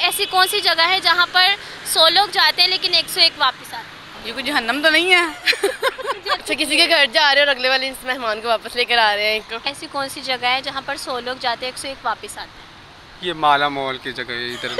ऐसी कौन सी जगह है जहाँ पर 100 लोग जाते हैं लेकिन 101 वापस आते हैं? ये कोई जहन्नम तो नहीं है। अच्छा, किसी के घर जा रहे हैं और अगले वाले मेहमान को वापस लेकर आ रहे हैं एक। ऐसी कौन सी जगह है जहाँ पर 100 लोग जाते हैं 101 वापस आते हैं? ये माला मॉल की जगह है इधर।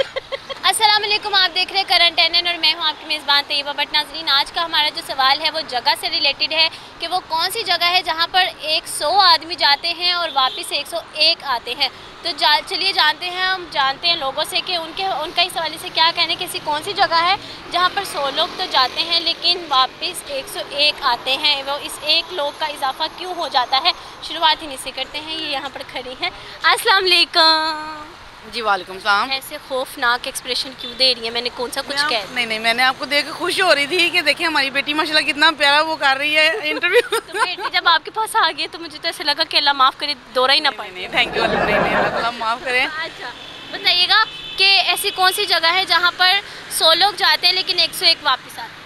अस्सलाम वालेकुम, आप देख रहे हैं करंट एनएन और मैं हूं आपकी मेज़बान तैयबा। बट नाज़रीन, आज का हमारा जो सवाल है वो जगह से रिलेटेड है कि वो कौन सी जगह है जहां पर 100 आदमी जाते हैं और वापस 101 आते हैं। तो चलिए जानते हैं लोगों से कि उनका इस हवाले से क्या कहना है कि ऐसी कौन सी जगह है जहां पर 100 लोग तो जाते हैं लेकिन वापस 101 आते हैं। वो इस एक लोग का इजाफा क्यों हो जाता है, शुरुआत ही से करते हैं। ये यहाँ पर खड़ी हैं। अस्सलाम वालेकुम। जी वालेकुम सलाम। ऐसे खौफनाक एक्सप्रेशन क्यों दे रही है? मैंने कौन सा कुछ कह? नहीं, मैंने आपको देख के खुश हो रही थी कि देखिए हमारी बेटी माशाल्लाह कितना प्यारा वो कर रही है इंटरव्यू। तो बेटी जब आपके पास आ गई तो मुझे तो ऐसे लगा कि अल्लाह माफ़ करे, दौरा ही ना पड़े। नहीं, थैंक यू। नहीं, अल्लाह माफ़ करे। अच्छा बताइएगा कि ऐसी कौन सी जगह है जहाँ पर 100 लोग जाते हैं लेकिन 101 वापस आते हैं?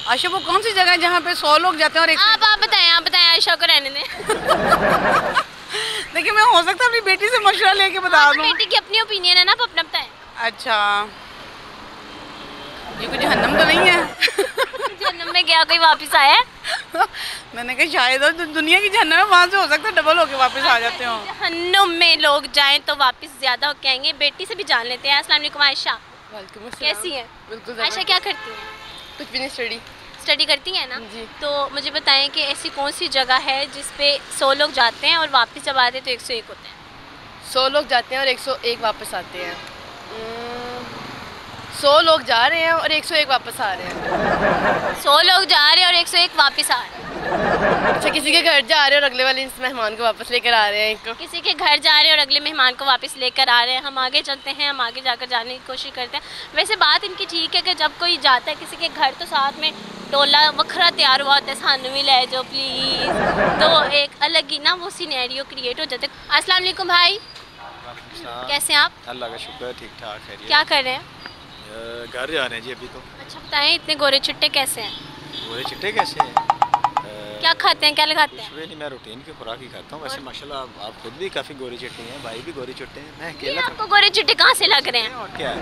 अच्छा, वो कौन सी जगह है जहाँ पे 100 लोग जाते हैं और आप बताएं आयशा को रहने दें। देखिए, मैं हो सकता है अपनी बेटी से मशवरा लेके बता दूं। बेटी की अपनी ओपिनियन है ना, आप अपना बताएं। अच्छा, ये कोई जहन्नम तो नहीं है। जहन्नम में गया कोई वापस आया है? मैंने कहा शायद दुनिया की जहन्नम है, वहाँ से हो सकता है डबल होके वापस आ जाते हो। जहन्नम में लोग जाएं तो वापस ज्यादा होके आएंगे। बेटी से भी जान लेते हैं। अस्सलाम वालेकुम आयशा। वालेकुम अस्सलाम। कैसी है? बिल्कुल। आयशा क्या करती है? कुछ भी नहीं, स्टडी करती हैं ना जी। तो मुझे बताएं कि ऐसी कौन सी जगह है जिस पे 100 लोग जाते हैं और वापस जब आते हैं तो 101 होते हैं? 100 लोग जाते हैं और 101 वापस आते हैं। 100 लोग जा रहे हैं और 101 वापस आ रहे हैं। 100 लोग जा रहे हैं और 101 वापस आ रहे हैं। अच्छा, किसी के घर जा रहे हैं और अगले वाले मेहमान को वापस लेकर आ रहे हैं एक। किसी के घर जा रहे हैं और अगले मेहमान को वापस लेकर आ रहे हैं। हम आगे चलते हैं, हम आगे जाकर जाने की कोशिश करते हैं। वैसे बात इनकी ठीक है कि जब कोई जाता है किसी के घर तो साथ में टोला वखरा तैयार हुआ होता है, सानू भी ले जाओ प्लीज़। तो एक अलग ही ना वो सिनेरियो क्रिएट हो जाता है। अस्सलाम वालेकुम भाई, कैसे हैं आप? अल्लाह का शुक्र है, ठीक ठाक है। क्या कर रहे हैं? घर जा रहे हैं जी अभी तो। अच्छा बताएं, इतने गोरे चिट्टे कैसे हैं? गोरे चिट्टे कैसे हैं? क्या खाते हैं, क्या लगाते हैं? कुछ नहीं, मैं रूटीन की खुराक ही खाता हूँ। वैसे माशाल्लाह आप खुद भी काफ़ी गोरे चिट्टे हैं, भाई भी गोरे चिट्टे हैं। मैं ये अकेला आपको गोरे चिट्टे कहाँ से लग रहे हैं? और क्या है?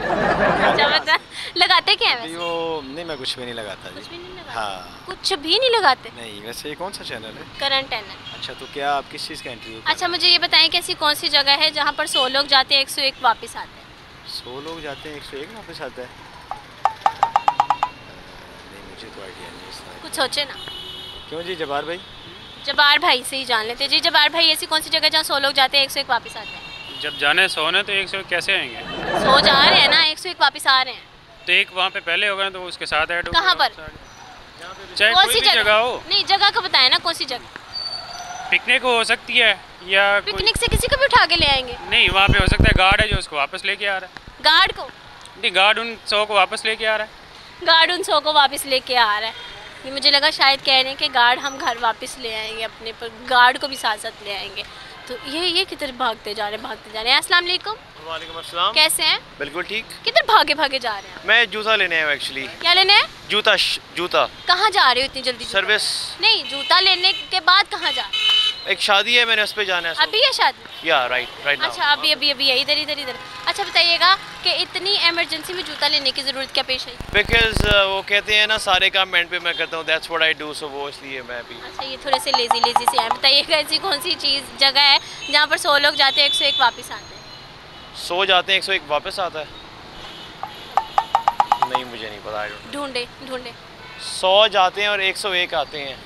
अच्छा बता, लगाते क्या है? वो नहीं, मैं कुछ भी नहीं लगाता जी। कुछ भी नहीं लगाते? हाँ, कुछ भी नहीं लगाते? नहीं। वैसे ये कौन सा चैनल है? करंट एनएन। अच्छा, तो क्या आप किस चीज़ का इंटरव्यू? अच्छा मुझे ये बताएं कि ऐसी कौन सी जगह है जहाँ पर 100 लोग जाते हैं 101 वापस आते हैं? 100 लोग जाते हैं 101 वापस आता है? नहीं, मुझे तो आइडिया नहीं है इसका। कुछ सोचे ना। क्यों जी, जबार भाई? जबार भाई से ही जान लेते जी। जबार भाई, ऐसी कौन सी जगह जहाँ 100 लोग जाते हैं 101 वापस आते हैं? जब जाने 100 ने तो 101 कैसे आएंगे? 100 जा रहे हैं ना, 101 वापस आ रहे हैं। तो एक वहाँ पे पहले होगा तो उसके साथ ऐड होगा। कहाँ पर? चाहे कौन कोई सी भी जगह हो। नहीं, जगह का बताया ना, कौन सी जगह? पिकनिक हो सकती है या पिकनिक से किसी को भी उठा के ले आएंगे? नहीं, वहाँ पे हो सकता है गार्ड है जो उसको वापस लेके आ रहा है। गार्ड को? नहीं, गार्ड उन 100 को वापस लेके आ रहा है। गार्ड उन 100 को वापस लेके आ रहा है। ये मुझे लगा शायद कह रहे हैं कि गार्ड हम घर वापस ले आएंगे अपने, पर गार्ड को भी साथ साथ ले आएंगे। तो ये किधर भागते जा रहे हैं? अस्सलाम वालेकुम। वालेकुम अस्सलाम। कैसे हैं? बिल्कुल ठीक। किधर भागे जा रहे हैं? मैं जूता लेने आया हूँ एक्चुअली। क्या लेने हैं? जूता। कहाँ जा रहे हो इतनी जल्दी? सर्विस। नहीं, जूता लेने के बाद कहाँ जा रहे हो? एक शादी है, मैंने उस पे जाना है। अभी है शादी? या राइट। अच्छा, अभी है, इधर। अच्छा बताइएगा कि इतनी इमरजेंसी में जूता लेने की ज़रूरत क्या पेश आई? बिकॉज वो कहते हैं ना सारे काम एंड पे मैं करता हूँ, दैट्स व्हाट आई डू, सो वो इसलिए मैं भी। अच्छा, ये थोड़े से लेजी से हैं। बताइएगा ऐसी कौन सी जगह है जहाँ पर 100 लोग जाते हैं 101 वापस आते हैं? 100 जाते हैं 101 वापस आता है? नहीं, मुझे नहीं पता। ढूंढे 100 जाते हैं और 101 आते हैं।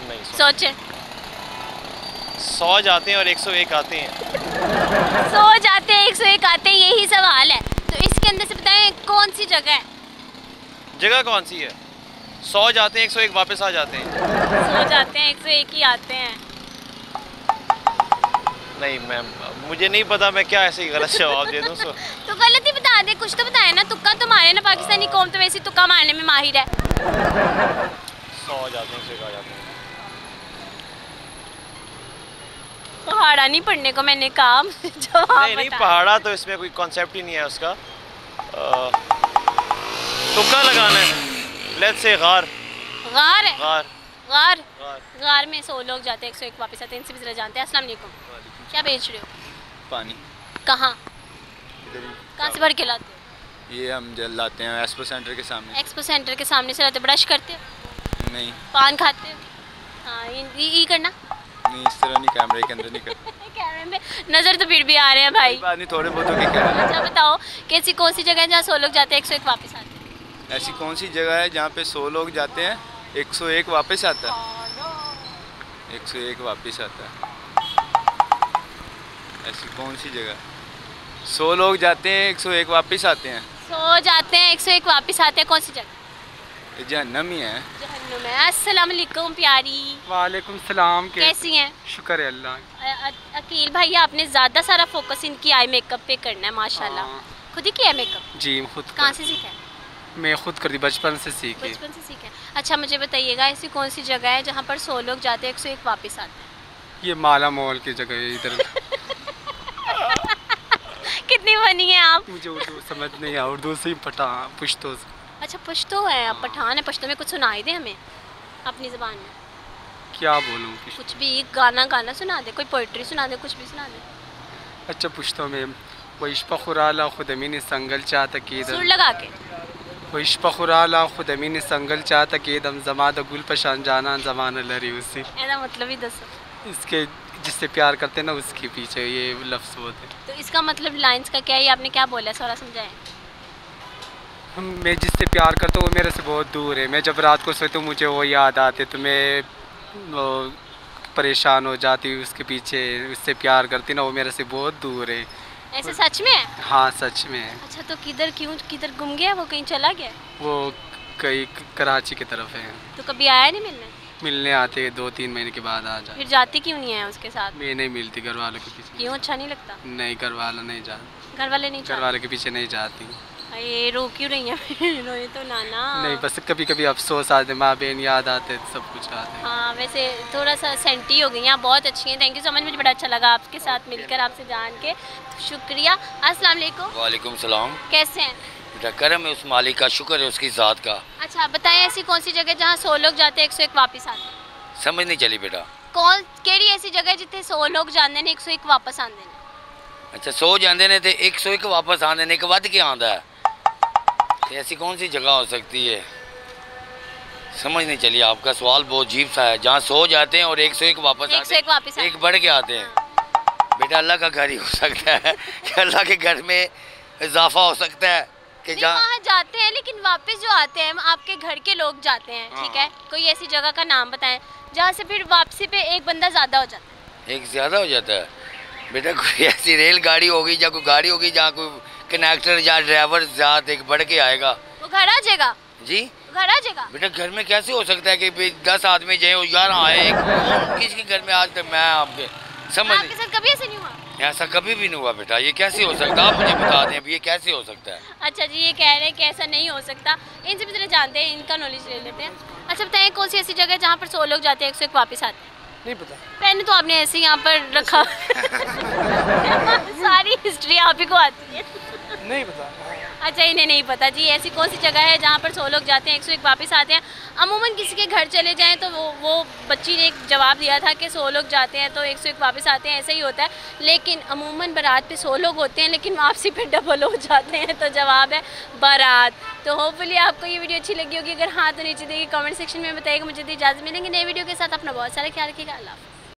नहीं, सोचे। 100 जाते हैं और 101 आते हैं। 100 जाते हैं 101 आते हैं, यही सवाल है। तो इसके अंदर से बताएं कौन सी जगह है? जगह कौन सी है? 100 जाते हैं 101 वापस आ जाते हैं। 100 जाते हैं 101 ही आते हैं। नहीं मैम, मुझे नहीं पता, मैं क्या ऐसे ही गलत जवाब दे दूँ। तो गलत ही बता दे, कुछ तो बताया ना। तुक्का तो मारे ना, पाकिस्तानी कौम तो वैसे तुक्का मारने में माहिर है। 100 जाते हैं 101 आ जाते हैं। पहाड़ा नहीं पढ़ने को मैंने कहा। नहीं, पहाड़ा तो इसमें कोई कॉन्सेप्ट ही नहीं है उसका। तुक्का लगाना है। लेट्स से गार है। गार। गार गार में 100 लोग जाते हैं, 101 वापस आते हैं। इनसे भी ज़रा जानते हैं। अस्सलाम वालेकुम, क्या बेच रहे हो? पानी कहाँ इधर ही कहाँ से भर के लाते हो? ये हम जल लाते हैं एक्सपो सेंटर के सामने। एक्सपो सेंटर के सामने से लाते हो। ब्रश करते हो? नहीं पान खाते हो? हाँ, ये करना नहीं, इस तरह नहीं, कैमरे के अंदर नहीं करते। कैमरे में नज़र तो फिर भी आ रहे हैं भाई। बात नहीं, थोड़े बहुत के कह रहे अच्छा बताओ, कैसी कौन सी जगह है जहाँ 100 लोग जाते हैं, 101 वापस आते हैं? हैं। ऐसी कौन सी जगह है जहाँ पे 100 लोग जाते हैं 101 वापस आता है? 101 वापस आता है, ऐसी कौन सी जगह? 100 लोग जाते हैं 101 वापस आते हैं। 100 जाते हैं 101 वापस आते हैं, कौन सी जगह? ये जहन्नम ही है। जहन्नुम है। अस्सलाम वालेकुम प्यारी, वालेकुम सलाम। कैसी हैं? शुक्र है अल्लाह। अकील भाई, आपने ज़्यादा सारा फोकस इनकी आई मेकअप पे करना है माशाल्लाह। हाँ। खुद ही किया है मेकअप? जी खुद कहाँ से सीखा है? मैं खुद करती, बचपन से सीखी। बचपन से सीखा है। अच्छा मुझे बताइएगा, ऐसी कौन सी जगह है जहाँ पर 100 लोग जाते हैं 101 वापस आते हैं? ये माला मॉल की जगह है इधर। कितनी बनी है आप? मुझे उर्दू समझ नहीं आ, उर्दू से ही पुश्तो से। अच्छा पश्तो है आप, पठान है। पश्तो में कुछ सुनाई दे हमें अपनी ज़बान में। क्या बोलूँ? कुछ भी गाना सुना दे, कोई पोइट्री सुना दे, कुछ भी सुना दे। अच्छा पुश्तो में वो इश्पखुराला खुद अमीन संगल चाहता कि सुर लगा के। वो इश्पखुराला खुद अमीन संगल चाहता कि दम जमादा गुल पशान जाना जमाना लरी उसी। ऐसा मतलब ही दसो। इसके जिससे प्यार करते हैं ना उसके पीछे ये लफ्ज़ होते हैं। तो इसका मतलब लाइंस का क्या है, ये आपने क्या बोला है, थोड़ा समझाएं। मैं जिससे प्यार करता हूँ वो मेरे से बहुत दूर है। मैं जब रात को सोती हूँ मुझे वो याद आते, तो मैं वो परेशान हो जाती हूँ उसके पीछे। उससे प्यार करती ना, वो मेरे से बहुत दूर है। ऐसे सच में है? हाँ सच में है। अच्छा तो किधर गुम गया वो, कहीं चला गया? वो कहीं कराची की तरफ है। तो कभी आया नहीं मिलने? मिलने आते 2-3 महीने के बाद आ जाए। फिर जाती क्यों नहीं है उसके साथ? मैं नहीं मिलती घर वालों के पीछे। क्यों, अच्छा नहीं लगता? नहीं, घर वाला नहीं जाते। घर वाले नहीं घर चाहते? वाले के पीछे नहीं जाती। ये रो क्यों रही है? रोए तो नाना। नहीं, बस कभी कभी अफसोस आते, माँ बहन याद आते, सब कुछ आते। हाँ वैसे थोड़ा सा सेंटी हो गई हैं, आप बहुत अच्छी हैं। थैंक यू सो मच, मुझे बड़ा अच्छा लगा आपके साथ मिलकर, आपसे जान के। शुक्रिया। अस्सलाम वालेकुम। वालेकुम सलाम। कैसे हैं? बेटा करम है उस मालिक का, शुक्र है उसकी ज़ात का। अच्छा बताएं, ऐसी कौन सी जगह जहाँ 100 लोग जाते हैं 101 वापस आते हैं? समझ नहीं चली बेटा। कौन केड़ी ऐसी जगह है जिथे 100 लोग जाते हैं 101 वापस आते हैं? अच्छा 100 जाते हैं तो 101 वापस आते हैं, एक वध के आता है। तो ऐसी कौन सी जगह हो सकती है? समझ नहीं चली, आपका सवाल बहुत अजीब सा है। जहाँ 100 जाते हैं और 101 वापस आते 101 वापस हैं, एक बढ़ के आते हैं। बेटा अल्लाह का घर ही हो सकता है कि अल्लाह के घर में इजाफा हो सकता है कि जहाँ वहाँ जाते हैं, लेकिन वापस जो आते हैं आपके घर के लोग जाते हैं, ठीक है? कोई ऐसी जगह का नाम बताएं जहाँ से फिर वापसी पे एक बंदा ज़्यादा हो जाता है। एक ज़्यादा हो जाता है? बेटा कोई ऐसी रेलगाड़ी होगी या कोई गाड़ी होगी जहाँ कोई कनेक्टर या ड्राइवर ज़्यादा एक बढ़ के आएगा, वो घर आ जाएगा। जी घर आ जाएगा। बेटा घर में कैसे हो सकता है कि 10 आदमी जाए और 11 आए? किसके घर में आज तक मैं आपके समझ आपके साथ कभी ऐसा नहीं हुआ? ऐसा कभी भी नहीं हुआ बेटा। ये कैसे हो सकता है, आप मुझे बता दें अभी ये कैसे हो सकता है? अच्छा जी, ये कह रहे हैं कि ऐसा नहीं हो सकता। इनसे भी जरा जानते हैं, इनका नॉलेज ले लेते हैं। अच्छा बताएं, कौन सी ऐसी जगह है जहाँ पर 100 लोग जाते हैं 101 वापस आते हैं? नहीं पता। पहले तो आपने ऐसे यहाँ पर रखा सारी हिस्ट्री आप ही को आती है। नहीं पता। अच्छा इन्हें नहीं पता जी। ऐसी कौन सी जगह है जहाँ पर 100 लोग जाते हैं 101 वापस आते हैं? अमूमन किसी के घर चले जाएं तो वो बच्ची ने एक जवाब दिया था कि 100 लोग जाते हैं तो 101 वापस आते हैं, ऐसा ही होता है। लेकिन अमूमन बारात पे 100 लोग होते हैं लेकिन वापसी पे डबल हो जाते हैं, तो जवाब है बारात। तो होपफुली आपको ये वीडियो अच्छी लगी होगी। अगर हाँ तो नीचे देखिए कमेंट सेक्शन में बताइएगा। मुझे दी इजाज़त, मिलेंगे नए वीडियो के साथ। अपना बहुत सारा ख्याल रखिएगा। अल्लाह।